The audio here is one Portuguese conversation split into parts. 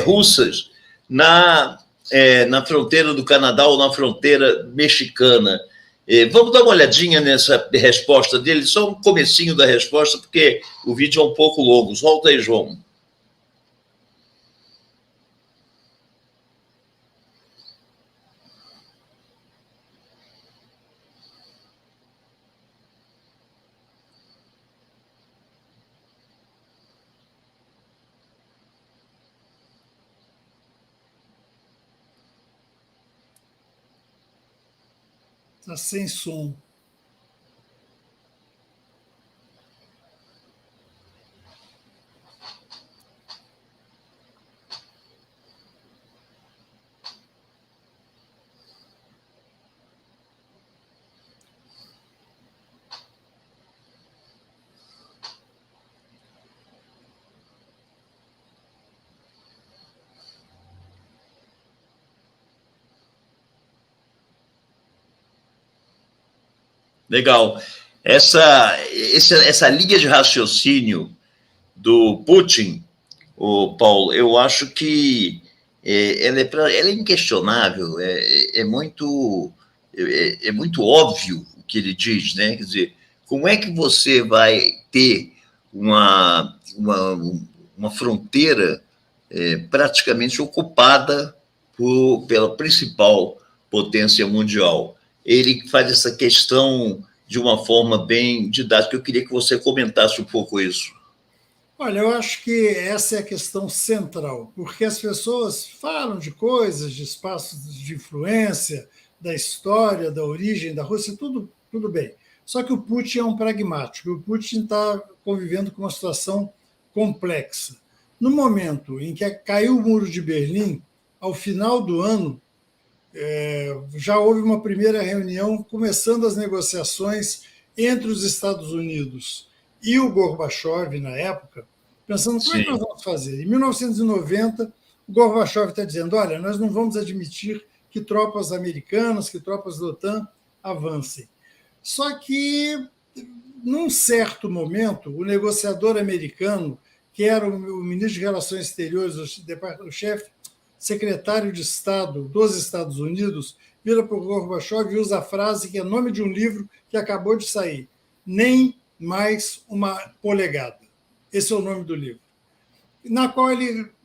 russas na fronteira do Canadá ou na fronteira mexicana. Vamos dar uma olhadinha nessa resposta dele, só um comecinho da resposta, porque o vídeo é um pouco longo. Solta aí, João. Está sem som. Legal. Essa linha de raciocínio do Putin, Paulo, eu acho que ela é inquestionável, é muito óbvio o que ele diz, né? Quer dizer, como é que você vai ter uma fronteira praticamente ocupada pela principal potência mundial? Ele faz essa questão de uma forma bem didática. Eu queria que você comentasse um pouco isso. Olha, eu acho que essa é a questão central, porque as pessoas falam de coisas, de espaços de influência, da história, da origem da Rússia, tudo bem. Só que o Putin é um pragmático, o Putin está convivendo com uma situação complexa. No momento em que caiu o Muro de Berlim, ao final do ano, já houve uma primeira reunião começando as negociações entre os Estados Unidos e o Gorbachev, na época, pensando como é que nós vamos fazer. Em 1990, o Gorbachev está dizendo, olha, nós não vamos admitir que tropas americanas, que tropas da OTAN avancem. Só que, num certo momento, o negociador americano, que era o ministro de Relações Exteriores, o chefe secretário de Estado dos Estados Unidos, vira para o Gorbachev e usa a frase que é nome de um livro que acabou de sair, Nem Mais uma Polegada. Esse é o nome do livro. Na qual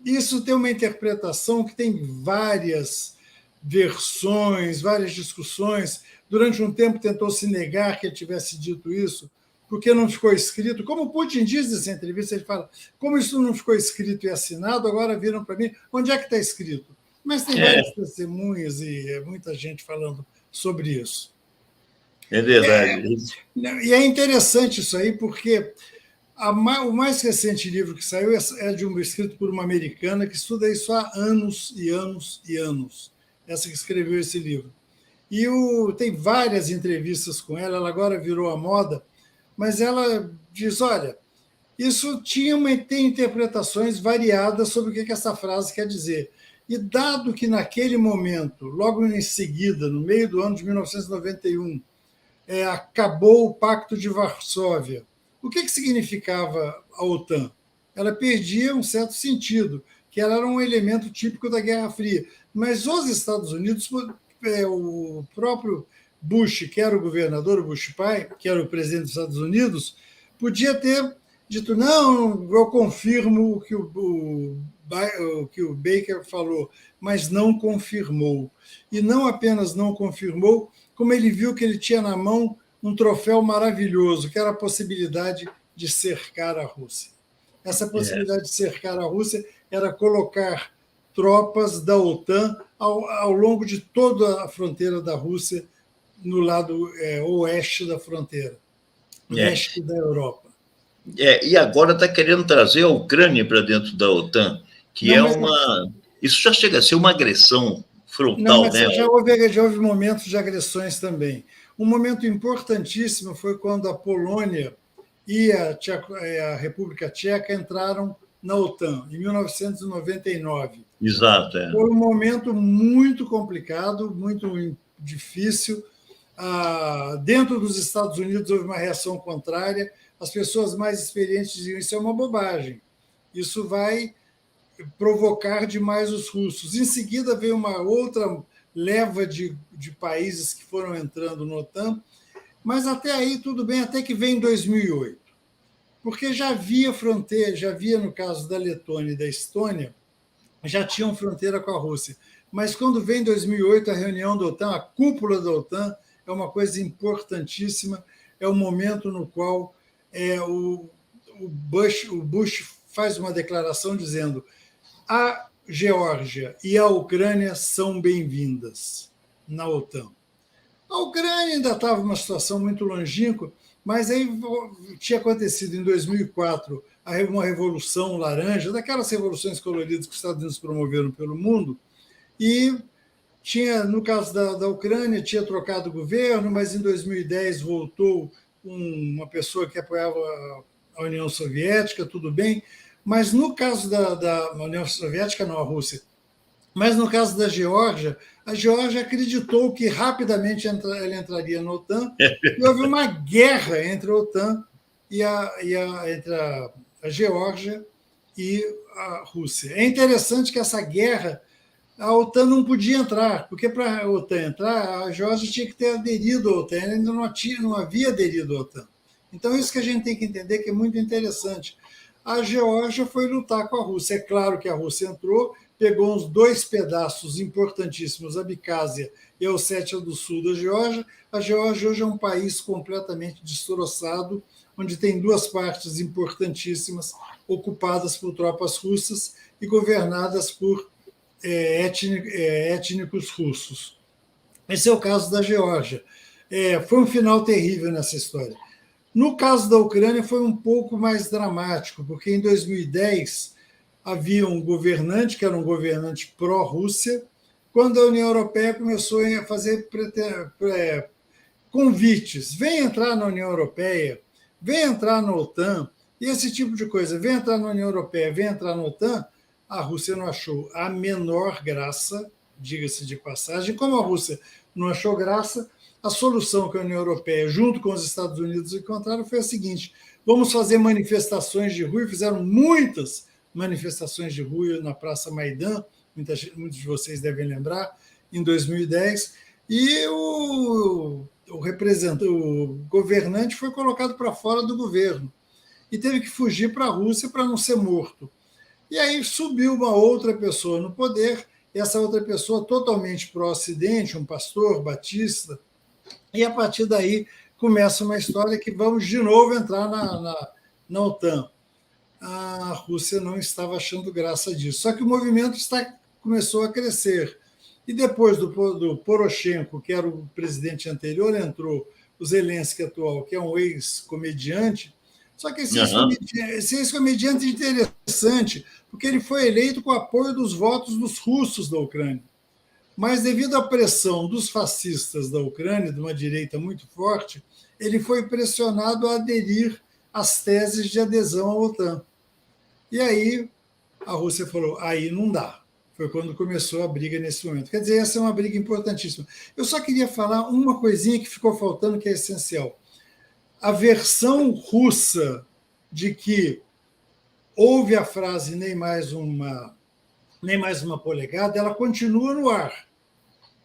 isso tem uma interpretação que tem várias versões, várias discussões. Durante um tempo tentou se negar que ele tivesse dito isso, porque não ficou escrito. Como o Putin diz nessa entrevista, ele fala, como isso não ficou escrito e assinado, agora viram para mim, onde é que está escrito? Mas tem várias testemunhas e muita gente falando sobre isso. É verdade. E é interessante isso aí, porque o mais recente livro que saiu é escrito por uma americana que estuda isso há anos e anos e anos. Essa que escreveu esse livro. E tem várias entrevistas com ela agora virou a moda, mas ela diz, olha, isso tem interpretações variadas sobre o que essa frase quer dizer. E dado que naquele momento, logo em seguida, no meio do ano de 1991, acabou o Pacto de Varsóvia, o que significava a OTAN? Ela perdia um certo sentido, que ela era um elemento típico da Guerra Fria. Mas os Estados Unidos, o próprio Bush, que era o governador, o Bush pai, que era o presidente dos Estados Unidos, podia ter dito, não, eu confirmo o que o Baker falou, mas não confirmou. E não apenas não confirmou, como ele viu que ele tinha na mão um troféu maravilhoso, que era a possibilidade de cercar a Rússia. Essa possibilidade de cercar a Rússia era colocar tropas da OTAN ao longo de toda a fronteira da Rússia, no lado oeste da fronteira, leste da Europa. E agora está querendo trazer a Ucrânia para dentro da OTAN, que isso já chega a ser uma agressão frontal. Não, mas já houve momentos de agressões também. Um momento importantíssimo foi quando a Polônia e a República Tcheca entraram na OTAN, em 1999. Exato. Foi um momento muito complicado, muito difícil. Dentro dos Estados Unidos houve uma reação contrária. As pessoas mais experientes diziam isso é uma bobagem. Isso vai provocar demais os russos. Em seguida, veio uma outra leva de países que foram entrando no OTAN, mas até aí tudo bem, até que vem 2008. Porque já havia fronteira, já havia, no caso da Letônia e da Estônia, já tinham fronteira com a Rússia. Mas quando vem 2008, a reunião da OTAN, a cúpula da OTAN, é uma coisa importantíssima, é o momento no qual o Bush faz uma declaração dizendo: a Geórgia e a Ucrânia são bem-vindas na OTAN. A Ucrânia ainda estava numa situação muito longínqua, mas aí tinha acontecido em 2004 uma revolução laranja, daquelas revoluções coloridas que os Estados Unidos promoveram pelo mundo, e tinha, no caso da Ucrânia, tinha trocado o governo, mas em 2010 voltou uma pessoa que apoiava a União Soviética, tudo bem, mas no caso da União Soviética, não, a Rússia, mas no caso da Geórgia, a Geórgia acreditou que rapidamente ela entraria na OTAN, e houve uma guerra entre a OTAN e entre a Geórgia e a Rússia. É interessante que essa guerra, a OTAN não podia entrar, porque para a OTAN entrar, a Geórgia tinha que ter aderido à OTAN, ela ainda não havia aderido à OTAN. Então, isso que a gente tem que entender, que é muito interessante. A Geórgia foi lutar com a Rússia. É claro que a Rússia entrou, pegou uns 2 pedaços importantíssimos, a Abcásia e a Ossétia do Sul da Geórgia. A Geórgia hoje é um país completamente destroçado, onde tem 2 partes importantíssimas ocupadas por tropas russas e governadas por étnicos russos. Esse é o caso da Geórgia. Foi um final terrível nessa história. No caso da Ucrânia, foi um pouco mais dramático, porque em 2010 havia um governante, que era um governante pró-Rússia, quando a União Europeia começou a fazer convites: vem entrar na União Europeia, vem entrar na OTAN, e esse tipo de coisa, vem entrar na União Europeia, vem entrar na OTAN. A Rússia não achou a menor graça, diga-se de passagem. Como a Rússia não achou graça, a solução que a União Europeia, junto com os Estados Unidos, encontraram foi a seguinte: vamos fazer manifestações de rua. Fizeram muitas manifestações de rua na Praça Maidan, muitos de vocês devem lembrar, em 2010, e o governante foi colocado para fora do governo e teve que fugir para a Rússia para não ser morto. E aí subiu uma outra pessoa no poder, essa outra pessoa totalmente pró-Ocidente, um pastor batista, e a partir daí começa uma história que vamos de novo entrar na OTAN. A Rússia não estava achando graça disso. Só que o movimento começou a crescer. E depois do Poroshenko, que era o presidente anterior, entrou o Zelensky atual, que é um ex-comediante. Só que esse ex-comediante é interessante, porque ele foi eleito com o apoio dos votos dos russos da Ucrânia. Mas, devido à pressão dos fascistas da Ucrânia, de uma direita muito forte, ele foi pressionado a aderir às teses de adesão à OTAN. E aí a Rússia falou: aí não dá. Foi quando começou a briga nesse momento. Quer dizer, essa é uma briga importantíssima. Eu só queria falar uma coisinha que ficou faltando, que é essencial. A versão russa de que houve a frase nem mais uma polegada, ela continua no ar.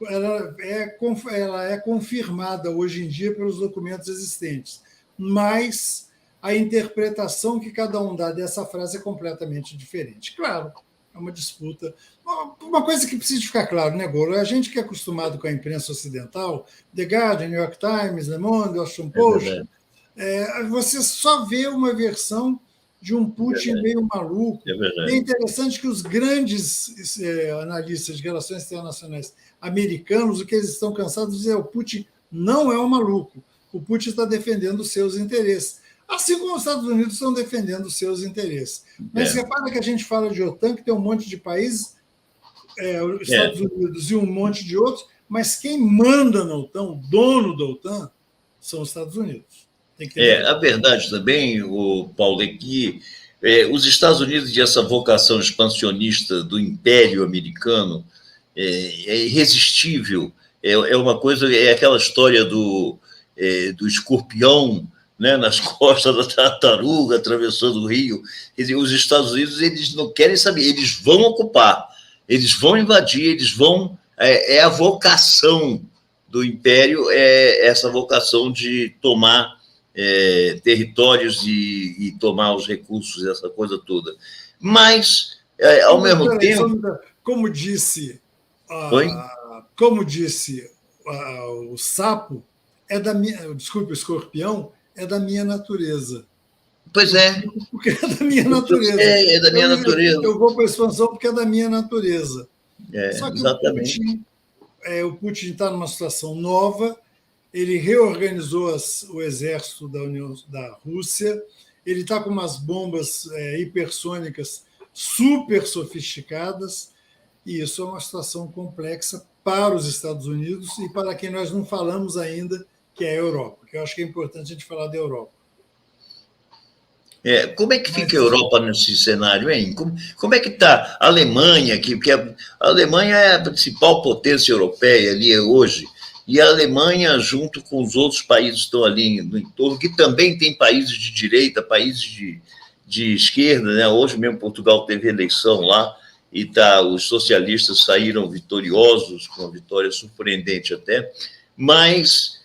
Ela é confirmada hoje em dia pelos documentos existentes, mas a interpretação que cada um dá dessa frase é completamente diferente. Claro, é uma disputa. Uma coisa que precisa ficar claro, né, Golo? A gente que é acostumado com a imprensa ocidental, The Guardian, New York Times, Le Monde, Washington Post, você só vê uma versão de um Putin meio maluco. É interessante que os grandes analistas de relações internacionais americanos, o que eles estão cansados de dizer é: o Putin não é um maluco, o Putin está defendendo os seus interesses, assim como os Estados Unidos estão defendendo os seus interesses. Mas repara que a gente fala de OTAN, que tem um monte de países, os Estados Unidos e um monte de outros, mas quem manda na OTAN, o dono da OTAN, são os Estados Unidos. A verdade também, Paulo, é que os Estados Unidos e essa vocação expansionista do Império Americano é irresistível. É uma coisa, é aquela história do escorpião né, nas costas da tartaruga, atravessando o rio. Quer dizer, os Estados Unidos, eles não querem saber, eles vão ocupar, eles vão invadir, eles vão... É a vocação do Império, é essa vocação de tomar territórios e tomar os recursos, essa coisa toda. Mas, ao mesmo tempo... Como disse, Oi? O sapo, desculpe, o escorpião, é da minha natureza. Pois é. Porque é da minha natureza. É da minha natureza. Eu vou para a expansão porque é da minha natureza. Só que exatamente. o Putin está numa situação nova, ele reorganizou o exército da Rússia, ele está com umas bombas hipersônicas super sofisticadas, e isso é uma situação complexa para os Estados Unidos e para quem nós não falamos ainda, que é a Europa, que eu acho que é importante a gente falar da Europa. Como é que fica a Europa nesse cenário, hein? Como é que está a Alemanha, porque a Alemanha é a principal potência europeia ali hoje, e a Alemanha, junto com os outros países que estão ali no entorno, que também tem países de direita, países de esquerda, né? Hoje mesmo Portugal teve eleição lá, e os socialistas saíram vitoriosos, com uma vitória surpreendente até, mas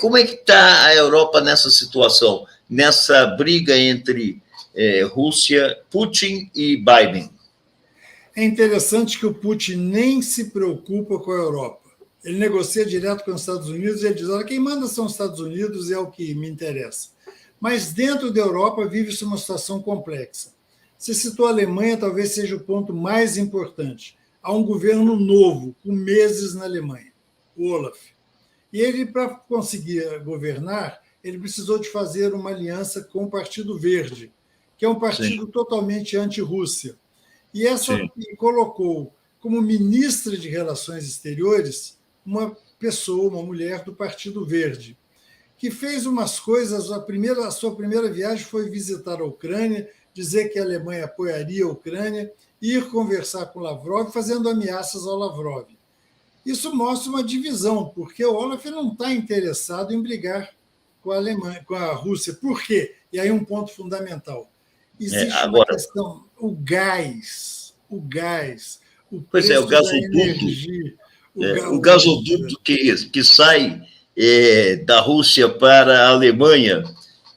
como é que está a Europa nessa situação, nessa briga entre Rússia, Putin e Biden? É interessante que o Putin nem se preocupa com a Europa. Ele negocia direto com os Estados Unidos e ele diz, olha, quem manda são os Estados Unidos e é o que me interessa. Mas dentro da Europa vive-se uma situação complexa. Você citou a Alemanha, talvez seja o ponto mais importante. Há um governo novo, com meses na Alemanha, o Olaf. E ele, para conseguir governar, ele precisou de fazer uma aliança com o Partido Verde, que é um partido totalmente anti-Rússia. E colocou como ministra de Relações Exteriores uma pessoa, uma mulher do Partido Verde, que fez umas coisas. A sua primeira viagem foi visitar a Ucrânia, dizer que a Alemanha apoiaria a Ucrânia, ir conversar com Lavrov, fazendo ameaças ao Lavrov. Isso mostra uma divisão, porque o Olaf não está interessado em brigar com a Alemanha, com a Rússia. Por quê? E aí um ponto fundamental. Existe uma questão, o gás, o preço o gasoduto, da energia. O gasoduto que sai da Rússia para a Alemanha,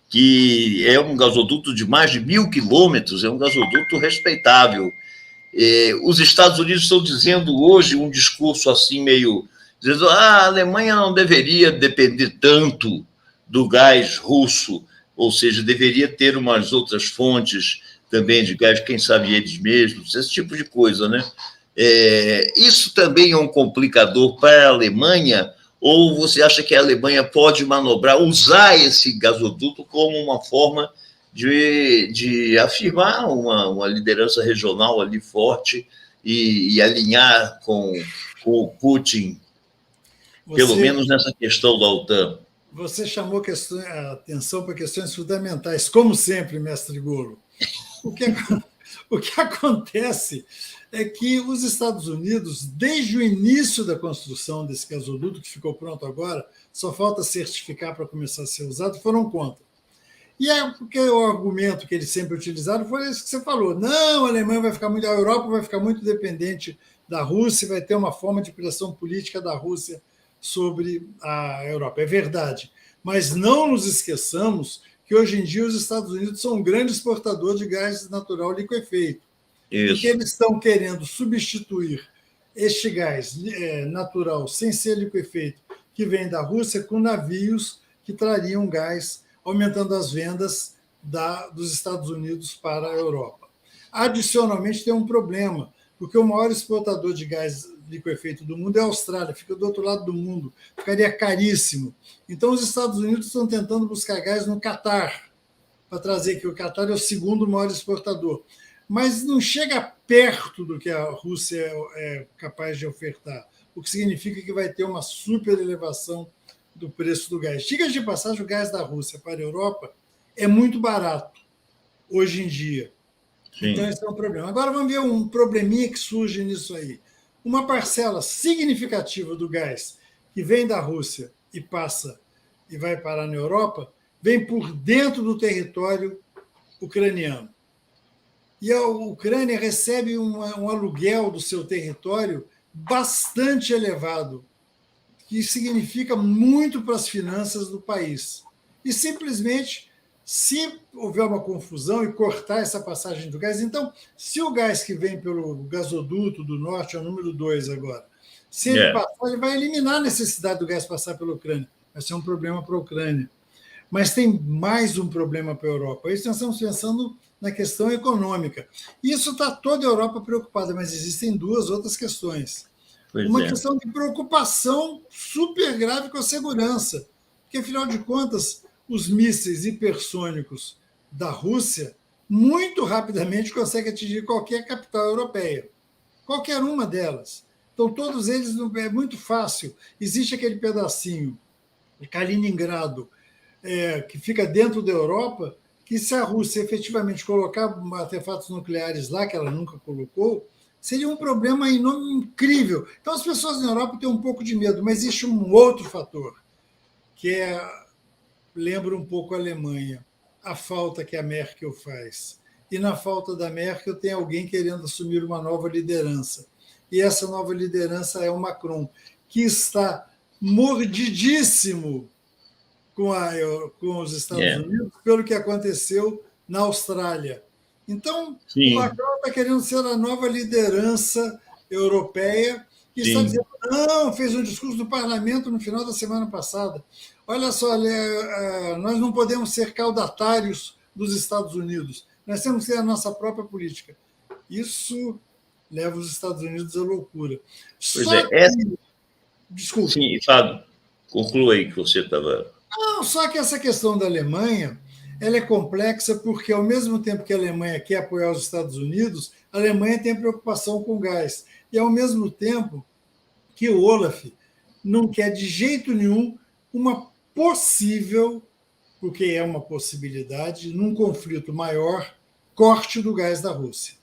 que é um gasoduto de mais de 1.000 quilômetros, é um gasoduto respeitável. Os Estados Unidos estão dizendo hoje um discurso assim meio... dizendo a Alemanha não deveria depender tanto do gás russo, ou seja, deveria ter umas outras fontes também de gás, quem sabe eles mesmos, esse tipo de coisa, né? Isso também é um complicador para a Alemanha, ou você acha que a Alemanha pode manobrar, usar esse gasoduto como uma forma de afirmar uma liderança regional ali forte e alinhar com o Putin, pelo menos nessa questão da OTAN? Você chamou a atenção para questões fundamentais, como sempre, mestre Golo. O que acontece é que os Estados Unidos, desde o início da construção desse gasoduto, que ficou pronto agora, só falta certificar para começar a ser usado, foram contra. E porque o argumento que eles sempre utilizaram foi esse que você falou. Não, a Alemanha vai ficar muito, a Europa vai ficar muito dependente da Rússia, vai ter uma forma de pressão política da Rússia sobre a Europa. É verdade. Mas não nos esqueçamos que hoje em dia os Estados Unidos são um grande exportador de gás natural liquefeito. E que eles estão querendo substituir este gás natural sem ser liquefeito que vem da Rússia com navios que trariam gás, aumentando as vendas dos Estados Unidos para a Europa. Adicionalmente, tem um problema, porque o maior exportador de gás liquefeito do mundo é a Austrália, fica do outro lado do mundo, ficaria caríssimo. Então, os Estados Unidos estão tentando buscar gás no Catar, para trazer que o Catar é o segundo maior exportador. Mas não chega perto do que a Rússia é capaz de ofertar, o que significa que vai ter uma super elevação do preço do gás. Diga de passagem, o gás da Rússia para a Europa é muito barato hoje em dia. Sim. Então, esse é um problema. Agora, vamos ver um probleminha que surge nisso aí. Uma parcela significativa do gás que vem da Rússia e passa e vai parar na Europa vem por dentro do território ucraniano. E a Ucrânia recebe um aluguel do seu território bastante elevado, que significa muito para as finanças do país. E simplesmente, se houver uma confusão e cortar essa passagem do gás, então, se o gás que vem pelo gasoduto do norte, é o número 2 agora, se ele passar, ele vai eliminar a necessidade do gás passar pela Ucrânia. Vai ser um problema para a Ucrânia. Mas tem mais um problema para a Europa. Isso nós estamos pensando na questão econômica. Isso está toda a Europa preocupada, mas existem duas outras questões. Uma questão de preocupação super grave com a segurança, porque, afinal de contas, os mísseis hipersônicos da Rússia muito rapidamente conseguem atingir qualquer capital europeia, qualquer uma delas. Então, todos eles, é muito fácil. Existe aquele pedacinho de Kaliningrado, que fica dentro da Europa, que se a Rússia efetivamente colocar artefatos nucleares lá, que ela nunca colocou, seria um problema incrível. Então, as pessoas na Europa têm um pouco de medo, mas existe um outro fator, que lembra um pouco a Alemanha, a falta que a Merkel faz. E na falta da Merkel tem alguém querendo assumir uma nova liderança. E essa nova liderança é o Macron, que está mordidíssimo com os Estados Unidos pelo que aconteceu na Austrália. Então, o Macron está querendo ser a nova liderança europeia e está dizendo, não, fez um discurso do parlamento no final da semana passada. Olha só, nós não podemos ser caudatários dos Estados Unidos, nós temos que ter a nossa própria política. Isso leva os Estados Unidos à loucura. Desculpe. Sim, Fábio, conclua aí que você estava... Não, só que essa questão da Alemanha ela é complexa porque, ao mesmo tempo que a Alemanha quer apoiar os Estados Unidos, a Alemanha tem preocupação com gás. E, ao mesmo tempo, que o Olaf não quer de jeito nenhum uma possível, porque é uma possibilidade, num conflito maior, corte do gás da Rússia.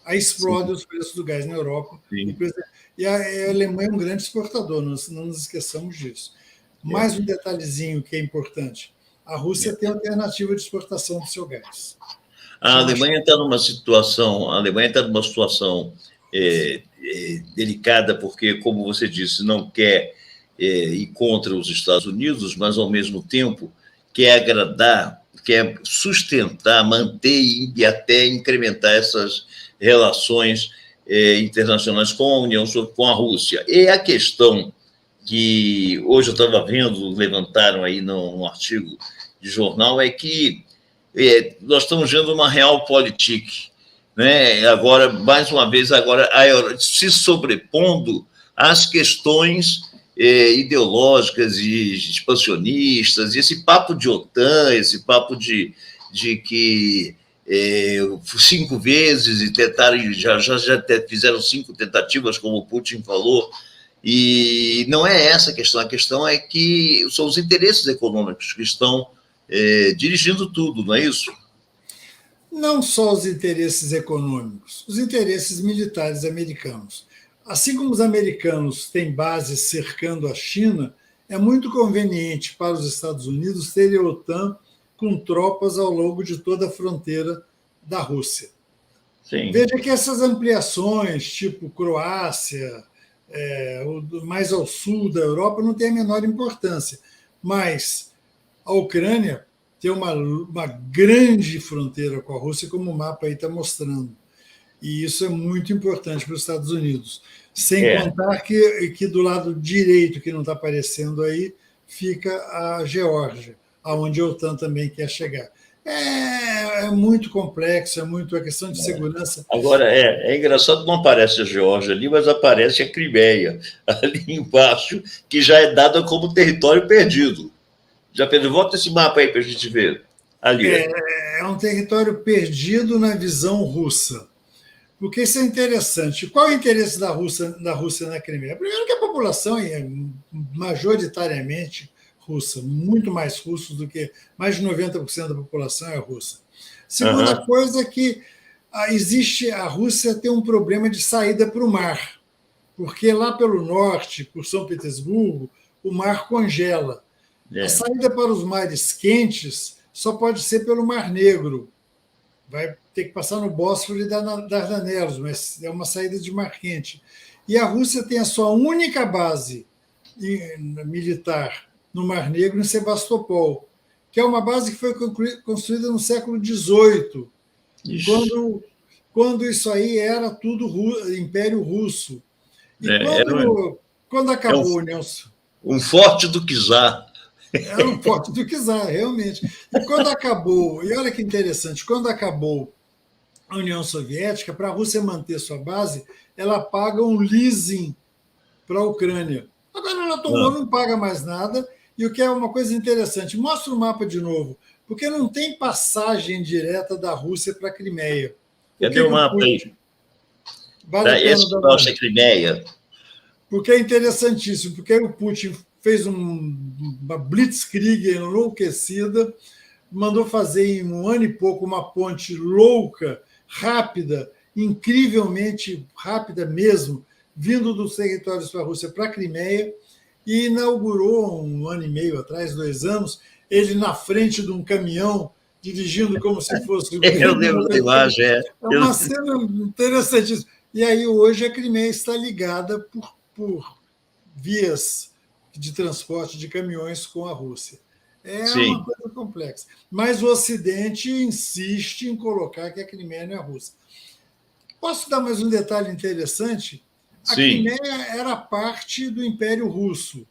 Aí explode os preços do gás na Europa. E a Alemanha é um grande exportador, nós não nos esqueçamos disso. Mais um detalhezinho que é importante. A Rússia tem alternativa de exportação do seu gás. A Alemanha está numa situação, delicada, porque, como você disse, não quer ir contra os Estados Unidos, mas, ao mesmo tempo, quer agradar, quer sustentar, manter e até incrementar essas relações internacionais com a União, com a Rússia. E a questão que hoje eu estava vendo, levantaram aí num artigo de jornal, é que nós estamos vendo uma realpolitik, né? Agora, mais uma vez, se sobrepondo às questões ideológicas e expansionistas, e esse papo de OTAN, esse papo de que 5 vezes e tentaram, já fizeram 5 tentativas, como o Putin falou. E não é essa a questão é que são os interesses econômicos que estão dirigindo tudo, não é isso? Não só os interesses econômicos, os interesses militares americanos. Assim como os americanos têm bases cercando a China, é muito conveniente para os Estados Unidos terem a OTAN com tropas ao longo de toda a fronteira da Rússia. Sim. Veja que essas ampliações, tipo Croácia, mais ao sul da Europa, não tem a menor importância. Mas a Ucrânia tem uma grande fronteira com a Rússia, como o mapa aí está mostrando. E isso é muito importante para os Estados Unidos. Sem contar que do lado direito, que não está aparecendo aí, fica a Geórgia, aonde a OTAN também quer chegar. É muito complexo, é muito a questão de segurança. Agora, é engraçado, não aparece a Geórgia ali, mas aparece a Crimeia, ali embaixo, que já é dada como território perdido. Já perdeu? Volta esse mapa aí para a gente ver. Ali. É um território perdido na visão russa. Porque isso é interessante. Qual é o interesse da Rússia na Crimeia? Primeiro que a população é majoritariamente russa, muito mais russos do que... Mais de 90% da população é russa. Segunda coisa é que a Rússia tem um problema de saída para o mar, porque lá pelo norte, por São Petersburgo, o mar congela. A saída para os mares quentes só pode ser pelo Mar Negro. Vai ter que passar no Bósforo e Dardanelos, mas é uma saída de mar quente. E a Rússia tem a sua única base militar no Mar Negro, em Sebastopol, que é uma base que foi construída no século XVIII, quando isso aí era tudo Império Russo. E quando acabou a União... Um forte do czar. Era um forte do czar, realmente. E quando acabou, e olha que interessante, quando acabou a União Soviética, para a Rússia manter sua base, ela paga um leasing para a Ucrânia. Agora ela tomou, não paga mais nada, e o que é uma coisa interessante, mostra o mapa de novo, porque não tem passagem direta da Rússia para a Crimeia. Cadê o mapa aí? Vale a pena dar uma olhada. Crimeia. Porque é interessantíssimo, porque o Putin fez uma blitzkrieg enlouquecida, mandou fazer em um ano e pouco uma ponte louca, rápida, incrivelmente rápida mesmo, vindo dos territórios da Rússia para a Crimeia, e inaugurou um ano e meio atrás, 2 anos, ele na frente de um caminhão, dirigindo como se fosse... Eu lembro da imagem, É uma cena interessantíssima. E aí hoje a Crimeia está ligada por vias de transporte de caminhões com a Rússia. É uma coisa complexa. Mas o Ocidente insiste em colocar que a Crimeia não é russa. Posso dar mais um detalhe interessante? A Crimeia era parte do Império Russo.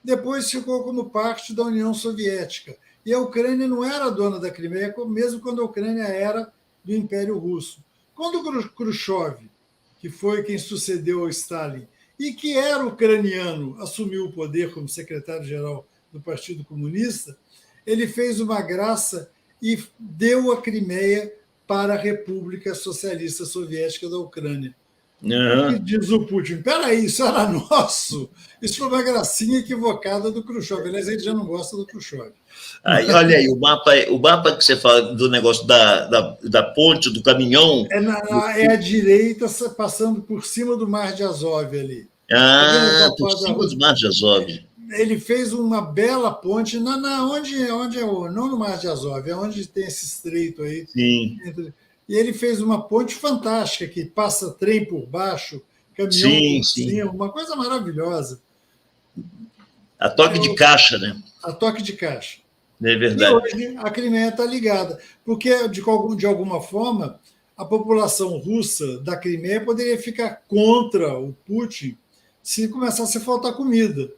Depois ficou como parte da União Soviética. E a Ucrânia não era dona da Crimeia, mesmo quando a Ucrânia era do Império Russo. Quando Khrushchev, que foi quem sucedeu ao Stalin, e que era ucraniano, assumiu o poder como secretário-geral do Partido Comunista, ele fez uma graça e deu a Crimeia para a República Socialista Soviética da Ucrânia. O que diz o Putin? Peraí, isso era nosso? Isso foi uma gracinha equivocada do Khrushchev. Aliás, ele já não gosta do Khrushchev. Olha aí, o mapa que você fala do negócio da ponte, do caminhão... É à direita, passando por cima do Mar de Azov ali. Por cima do Mar de Azov. Ele fez uma bela ponte, onde é não no Mar de Azov, é onde tem esse estreito aí. Sim. E ele fez uma ponte fantástica, que passa trem por baixo, caminhão por cima, uma coisa maravilhosa. A toque de caixa, né? A toque de caixa. É verdade. E hoje a Crimeia está ligada, porque, de alguma forma, a população russa da Crimeia poderia ficar contra o Putin se começasse a faltar comida.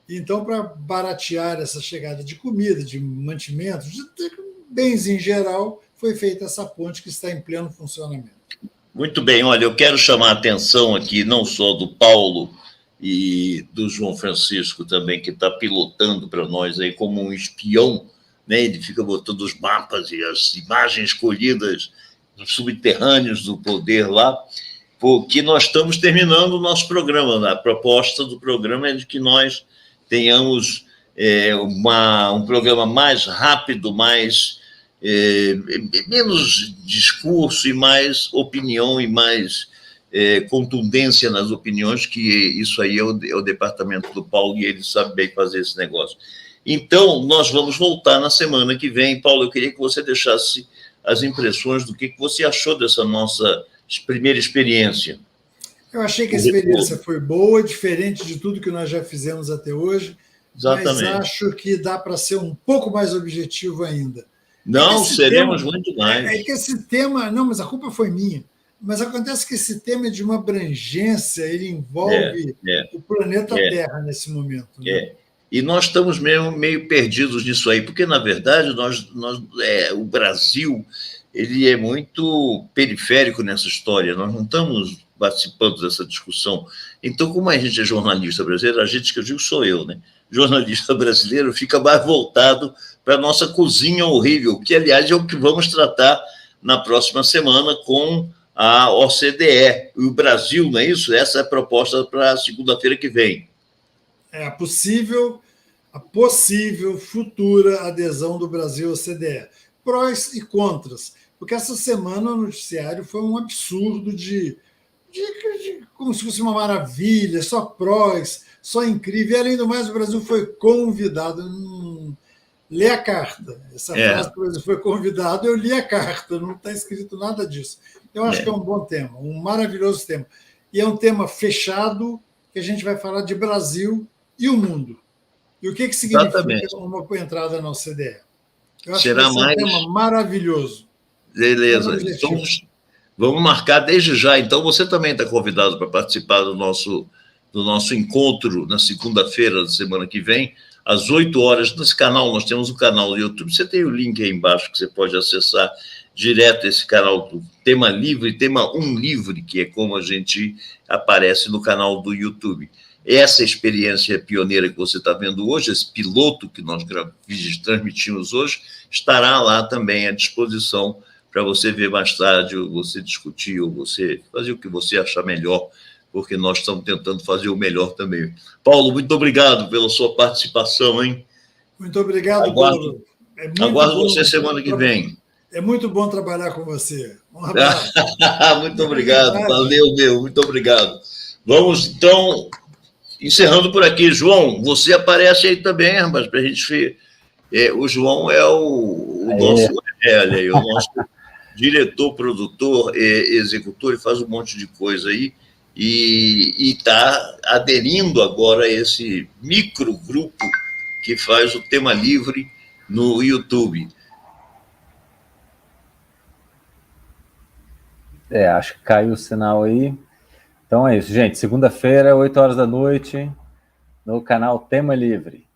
Então, para baratear essa chegada de comida, de mantimentos, de bens em geral, foi feita essa ponte que está em pleno funcionamento. Muito bem, olha, eu quero chamar a atenção aqui, não só do Paulo e do João Francisco também, que está pilotando para nós aí como um espião, né? Ele fica botando os mapas e as imagens escolhidas dos subterrâneos do poder lá, porque nós estamos terminando o nosso programa. A proposta do programa é de que nós tenhamos um programa mais rápido, menos discurso e mais opinião e mais contundência nas opiniões, que isso aí é o departamento do Paulo e ele sabe bem fazer esse negócio. Então, nós vamos voltar na semana que vem. Paulo, eu queria que você deixasse as impressões do que você achou dessa nossa primeira experiência. Eu achei que a experiência foi boa, diferente de tudo que nós já fizemos até hoje, Exatamente. Mas acho que dá para ser um pouco mais objetivo ainda. Não, seremos muito mais. É que esse tema... Não, mas a culpa foi minha. Mas acontece que esse tema é de uma abrangência, ele envolve o planeta Terra nesse momento. Né? E nós estamos meio perdidos nisso aí, porque, na verdade, o Brasil ele é muito periférico nessa história, nós não estamos participando dessa discussão. Então, como a gente é jornalista brasileiro, a gente, que eu digo, sou eu, né? Jornalista brasileiro fica mais voltado para a nossa cozinha horrível, que, aliás, é o que vamos tratar na próxima semana com a OCDE. E o Brasil, não é isso? Essa é a proposta para a segunda-feira que vem. É a possível futura adesão do Brasil à OCDE. Prós e contras. Porque essa semana o noticiário foi um absurdo de como se fosse uma maravilha, só prós, só incrível. E, além do mais, o Brasil foi convidado. Lê a carta. Essa frase, por exemplo, foi convidado, eu li a carta, não está escrito nada disso. Eu acho que é um bom tema, um maravilhoso tema. E é um tema fechado, que a gente vai falar de Brasil e o mundo. E o que significa uma entrada na OCDE? Eu acho que vai ser um tema maravilhoso. Beleza. Então, vamos marcar desde já. Então, você também está convidado para participar do nosso encontro na segunda-feira da semana que vem, às 8 horas, nesse canal. Nós temos um canal no YouTube. Você tem o link aí embaixo que você pode acessar direto esse canal do Tema Livre, Tema Livre, que é como a gente aparece no canal do YouTube. Essa experiência pioneira que você está vendo hoje, esse piloto que nós transmitimos hoje, estará lá também à disposição para você ver mais tarde, ou você discutir, ou você fazer o que você achar melhor, porque nós estamos tentando fazer o melhor também. Paulo, muito obrigado pela sua participação, hein? Muito obrigado, Paulo. Aguardo você semana que vem. É muito bom trabalhar com você. Um abraço. Muito obrigado, valeu, muito obrigado. Vamos, então, encerrando por aqui. João, você aparece aí também, rapaz, para a gente ver. O João é o nosso diretor, produtor, executor, ele faz um monte de coisa aí e está aderindo agora a esse microgrupo que faz o Tema Livre no YouTube. Acho que caiu o sinal aí. Então é isso, gente. Segunda-feira, 8 horas da noite, no canal Tema Livre.